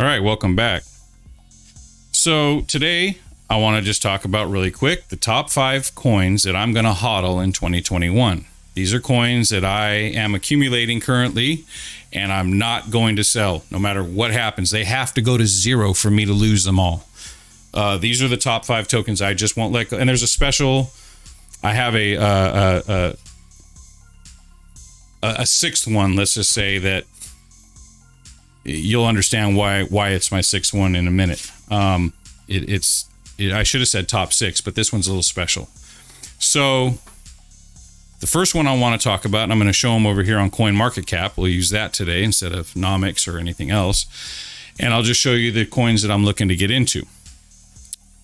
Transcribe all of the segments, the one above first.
All right, welcome back. So today I want to just talk about really quick the top 5 coins that I'm going to HODL in 2021. These are coins that I am accumulating currently, and I'm not going to sell no matter what happens. They have to go to zero for me to lose them all. These are the top 5 tokens I just won't let go. And there's a special, I have a sixth one, let's just say, that you'll understand why it's my 6th one in a minute. I should have said top 6, but this one's a little special. So the first one I want to talk about, and I'm going to show them over here on CoinMarketCap. We'll use that today instead of Nomics or anything else. And I'll just show you the coins that I'm looking to get into.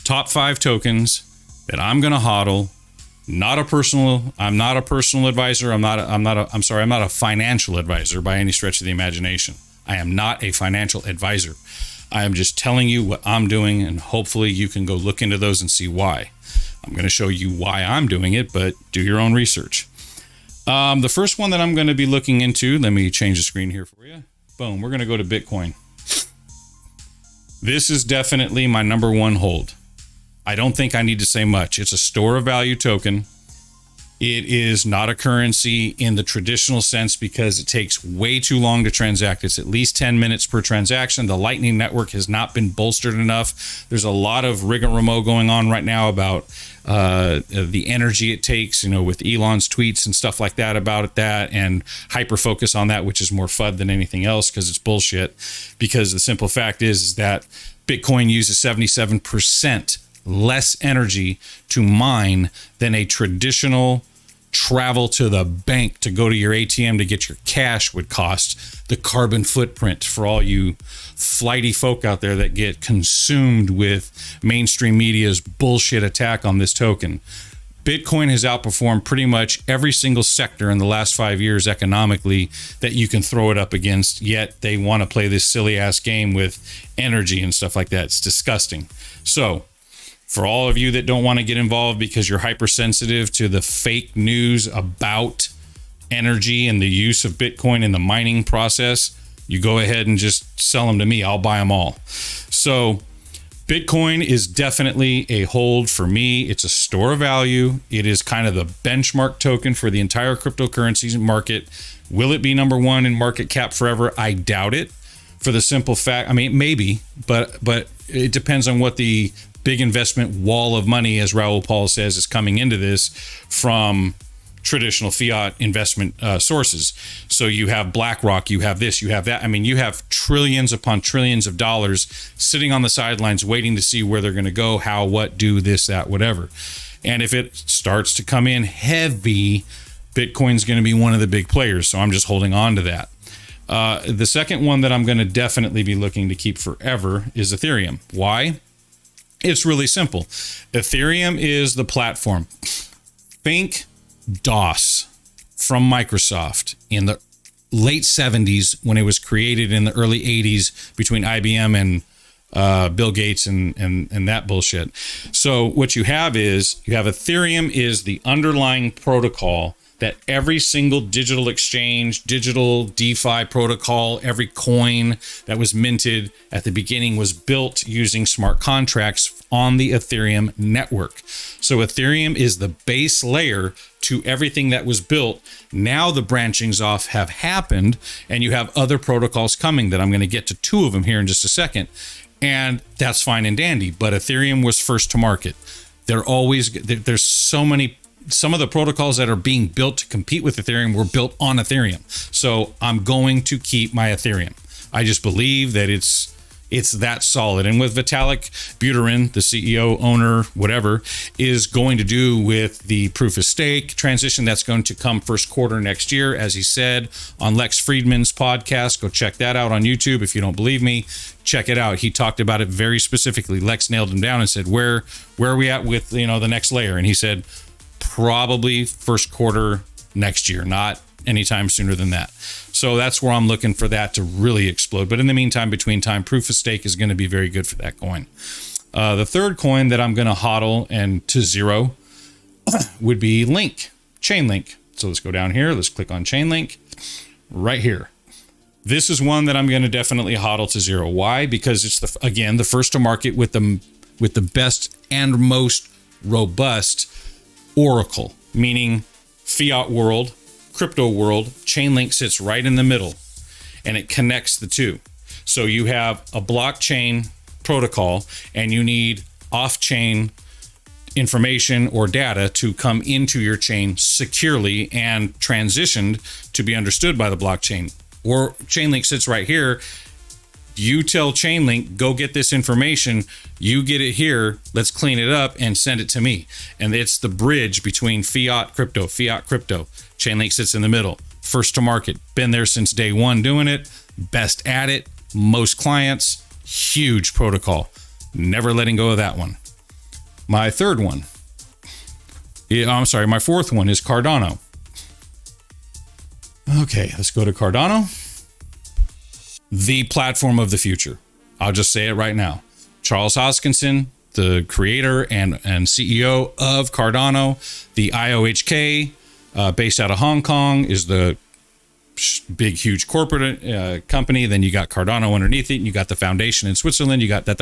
Top 5 tokens that I'm going to HODL. I'm not a personal advisor. I'm not a financial advisor by any stretch of the imagination. I am not a financial advisor. I am just telling you what I'm doing, and hopefully you can go look into those and see why. I'm going to show you why I'm doing it, but do your own research. The first one that I'm going to be looking into, let me change the screen here for you. Boom, we're going to go to Bitcoin. This is definitely my number 1 hold. I don't think I need to say much. It's a store of value token. It is not a currency in the traditional sense because it takes way too long to transact. It's at least 10 minutes per transaction. The Lightning Network has not been bolstered enough. There's a lot of rigmarole going on right now about the energy it takes, with Elon's tweets and stuff like that about that, and hyper focus on that, which is more FUD than anything else because it's bullshit. Because the simple fact is that Bitcoin uses 77% less energy to mine than a traditional travel to the bank to go to your ATM to get your cash would cost. The carbon footprint for all you flighty folk out there that get consumed with mainstream media's bullshit attack on this token. Bitcoin has outperformed pretty much every single sector in the last 5 years economically that you can throw it up against, yet they want to play this silly ass game with energy and stuff like that. It's disgusting. So for all of you that don't want to get involved because you're hypersensitive to the fake news about energy and the use of Bitcoin in the mining process, you go ahead and just sell them to me. I'll buy them all. So Bitcoin is definitely a hold for me. It's a store of value. It is kind of the benchmark token for the entire cryptocurrency market. Will it be number 1 in market cap forever? I doubt it, for the simple fact, maybe, but it depends on what the big investment wall of money, as Raoul Paul says, is coming into this from traditional fiat investment sources. So you have BlackRock, you have this, you have that. You have trillions upon trillions of dollars sitting on the sidelines waiting to see where they're going to go, how, what, do this, that, whatever. And if it starts to come in heavy, Bitcoin's going to be one of the big players. So I'm just holding on to that. The second one that I'm going to definitely be looking to keep forever is Ethereum. Why? It's really simple. Ethereum is the platform. Think DOS from Microsoft in the late 70s when it was created in the early 80s between IBM and Bill Gates and that bullshit. So what you have Ethereum is the underlying protocol that every single digital exchange, digital DeFi protocol, every coin that was minted at the beginning was built using smart contracts on the Ethereum network. So Ethereum is the base layer to everything that was built. Now the branchings off have happened, and you have other protocols coming that I'm going to get to 2 of them here in just a second. And that's fine and dandy, but Ethereum was first to market. There's so many. Some of the protocols that are being built to compete with Ethereum were built on Ethereum. So I'm going to keep my Ethereum. I just believe that it's that solid. And with Vitalik Buterin, the CEO, owner, whatever, is going to do with the proof of stake transition that's going to come first quarter next year, as he said on Lex Friedman's podcast. Go check that out on YouTube. If you don't believe me, check it out. He talked about it very specifically. Lex nailed him down and said, where are we at with, the next layer? And he said, probably first quarter next year, not anytime sooner than that. So that's where I'm looking for that to really explode. But in the meantime, between time, proof of stake is going to be very good for that coin. The third coin that I'm going to HODL and to zero would be Chainlink. So let's go down here. Let's click on Chainlink right here. This is one that I'm going to definitely hodl to zero. Why? Because it's the first to market with the best and most robust oracle, meaning fiat world, crypto world. Chainlink sits right in the middle, and it connects the two. So you have a blockchain protocol, and you need off-chain information or data to come into your chain securely and transitioned to be understood by the blockchain. Or Chainlink sits right here. You tell Chainlink, go get this information. You get it here. Let's clean it up and send it to me. And it's the bridge between fiat crypto. Chainlink sits in the middle. First to market. Been there since day one doing it. Best at it. Most clients. Huge protocol. Never letting go of that one. My fourth one is Cardano. Okay, let's go to Cardano. The platform of the future. I'll just say it right now. Charles Hoskinson, the creator and CEO of Cardano, the IOHK, based out of Hong Kong, is the big, huge corporate company. Then you got Cardano underneath it. And you got the foundation in Switzerland. You got that.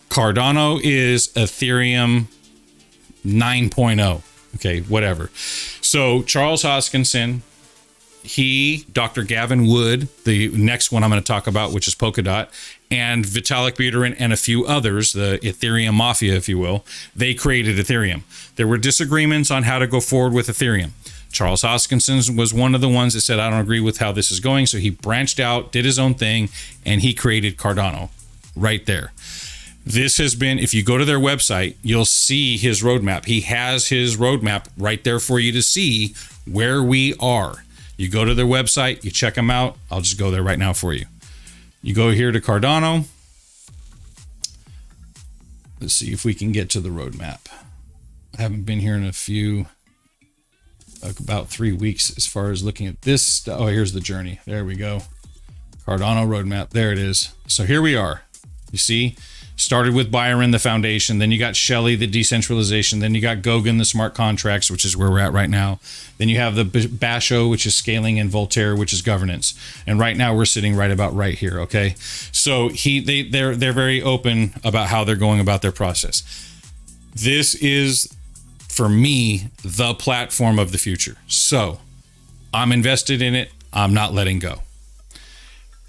Cardano is Ethereum 9.0. Okay, whatever. So Charles Hoskinson, Dr. Gavin Wood, the next one I'm going to talk about, which is Polkadot, and Vitalik Buterin and a few others, the Ethereum mafia, if you will, they created Ethereum. There were disagreements on how to go forward with Ethereum. Charles Hoskinson was one of the ones that said, I don't agree with how this is going. So he branched out, did his own thing, and he created Cardano right there. This has been, if you go to their website, you'll see his roadmap. He has his roadmap right there for you to see where we are. You go to their website, you check them out. I'll just go there right now for you. You go here to Cardano. Let's see if we can get to the roadmap. I haven't been here in about 3 weeks as far as looking at this. Oh, here's the journey. There we go. Cardano roadmap. There it is. So here we are. You see? Started with Byron, the foundation. Then you got Shelley, the decentralization. Then you got Goguen, the smart contracts, which is where we're at right now. Then you have the Basho, which is scaling, and Voltaire, which is governance. And right now we're sitting right about right here. Okay, so they're very open about how they're going about their process. This is, for me, the platform of the future. So I'm invested in it. I'm not letting go.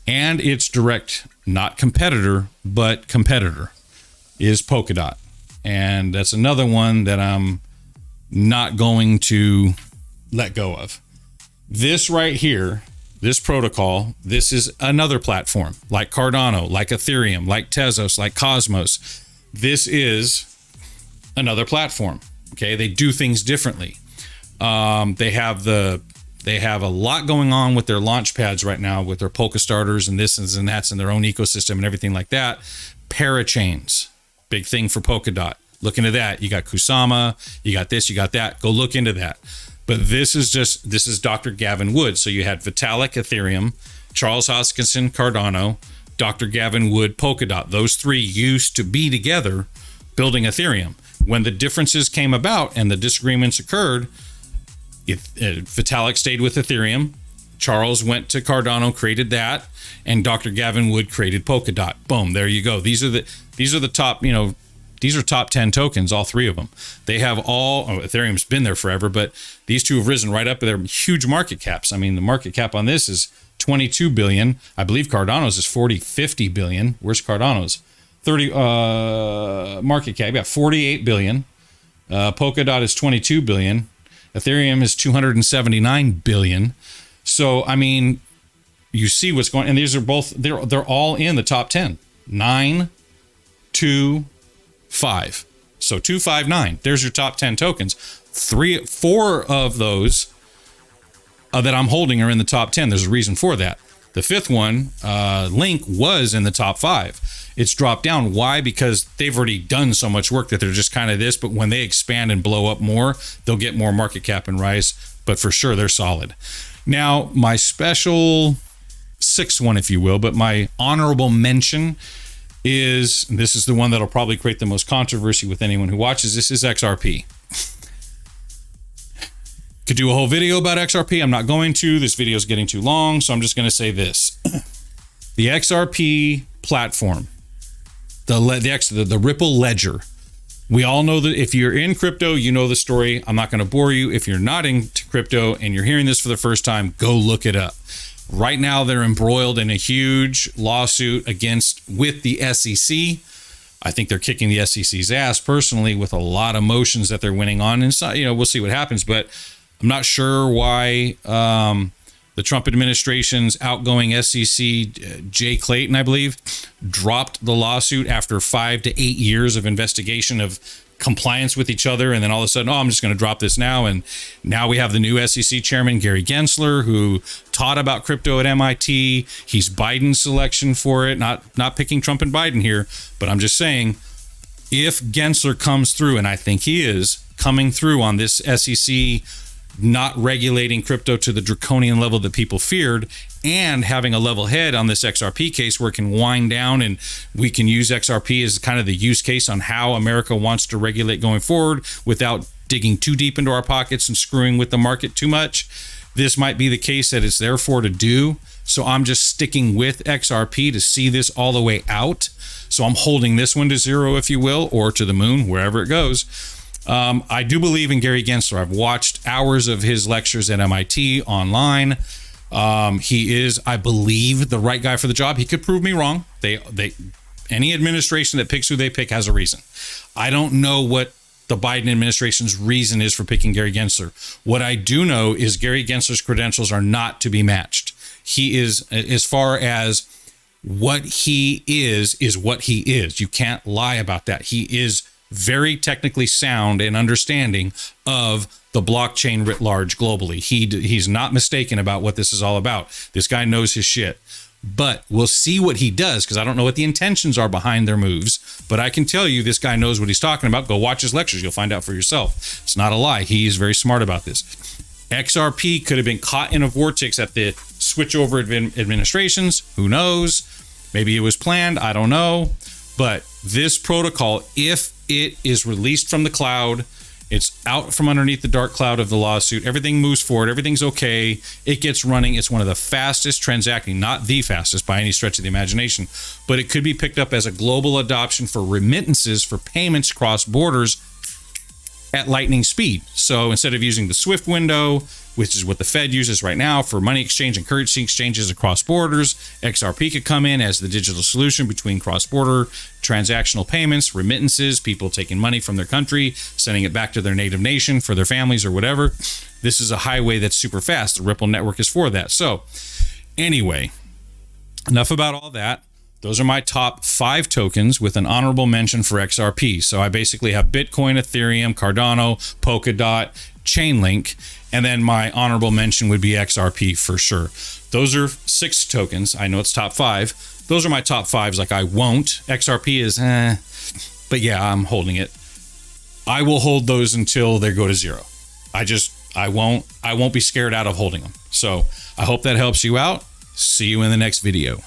And its direct, not competitor, but competitor, is Polkadot. And that's another one that I'm not going to let go of. This right here, this protocol, this is another platform like Cardano, like Ethereum, like Tezos, like Cosmos. This is another platform. Okay, they do things differently. They have a lot going on with their launch pads right now, with their Polka starters and this and that's in their own ecosystem and everything like that. Parachains, big thing for Polkadot. Look into that. You got Kusama, you got this, you got that. Go look into that. But this is Dr. Gavin Wood. So you had Vitalik, Ethereum, Charles Hoskinson, Cardano, Dr. Gavin Wood, Polkadot. Those three used to be together building Ethereum. When the differences came about and the disagreements occurred, Vitalik stayed with Ethereum, Charles went to Cardano, created that, and Dr. Gavin Wood created Polkadot. Boom, there you go. These are the top, these are top 10 tokens, all three of them. They have Ethereum's been there forever, but these two have risen right up. They're huge market caps. I mean, the market cap on this is 22 billion. I believe Cardano's is 50 billion. Where's Cardano's? 30 market cap. You got 48 billion. Polkadot is 22 billion. Ethereum is 279 billion. So, I mean, you see what's going on. And these are both, they're all in the top 10. 9, 2, 5. So 2, 5, 9. There's your top 10 tokens. 4 of those that I'm holding are in the top 10. There's a reason for that. The fifth one, Link, was in the top 5. It's dropped down. Why? Because they've already done so much work that they're just kind of this, but when they expand and blow up more, they'll get more market cap and rise, but for sure they're solid. Now, my special 6th one, if you will, but my honorable mention is, this is the one that'll probably create the most controversy with anyone who watches this, is XRP. Could do a whole video about XRP. I'm not going to. This video is getting too long, so I'm just going to say this. The XRP platform, the Ripple ledger. We all know that if you're in crypto, you know the story. I'm not going to bore you. If you're not into crypto and you're hearing this for the first time, go look it up. Right now, they're embroiled in a huge lawsuit with the SEC. I think they're kicking the SEC's ass personally, with a lot of motions that they're winning on. And so, we'll see what happens. But I'm not sure why the Trump administration's outgoing SEC, Jay Clayton, I believe, dropped the lawsuit after 5 to 8 years of investigation of compliance with each other. And then all of a sudden, I'm just going to drop this now. And now we have the new SEC chairman, Gary Gensler, who taught about crypto at MIT. He's Biden's selection for it. Not picking Trump and Biden here, but I'm just saying, if Gensler comes through, and I think he is coming through on this SEC not regulating crypto to the draconian level that people feared, and having a level head on this XRP case where it can wind down, and we can use XRP as kind of the use case on how America wants to regulate going forward without digging too deep into our pockets and screwing with the market too much. This might be the case that it's therefore to do. So I'm just sticking with XRP to see this all the way out. So I'm holding this one to zero, if you will, or to the moon, wherever it goes. I do believe in Gary Gensler. I've watched hours of his lectures at MIT online. He is, I believe, the right guy for the job. He could prove me wrong. Any administration that picks who they pick has a reason. I don't know what the Biden administration's reason is for picking Gary Gensler. What I do know is Gary Gensler's credentials are not to be matched. He is, as far as what he is what he is. You can't lie about that. He is very technically sound and understanding of the blockchain writ large globally. He's not mistaken about what this is all about. This guy knows his shit. But we'll see what he does, because I don't know what the intentions are behind their moves. But I can tell you this guy knows what he's talking about. Go watch his lectures. You'll find out for yourself. It's not a lie. He is very smart about this. XRP could have been caught in a vortex at the switchover administrations. Who knows? Maybe it was planned. I don't know. But this protocol, if it is released from the cloud, it's out from underneath the dark cloud of the lawsuit, everything moves forward, everything's okay, it gets running. It's one of the fastest transacting, not the fastest by any stretch of the imagination, but it could be picked up as a global adoption for remittances for payments cross borders at lightning speed. So instead of using the SWIFT window, which is what the Fed uses right now for money exchange and currency exchanges across borders, XRP could come in as the digital solution between cross-border transactional payments, remittances, people taking money from their country, sending it back to their native nation for their families or whatever. This is a highway that's super fast. The Ripple network is for that. So anyway, enough about all that. Those are my top 5 tokens with an honorable mention for XRP. So I basically have Bitcoin, Ethereum, Cardano, Polkadot, Chainlink, and then my honorable mention would be XRP for sure. Those are 6 tokens. I know it's top 5. Those are my top 5s. Like, I won't. XRP is, but yeah, I'm holding it. I will hold those until they go to zero. I won't be scared out of holding them. So I hope that helps you out. See you in the next video.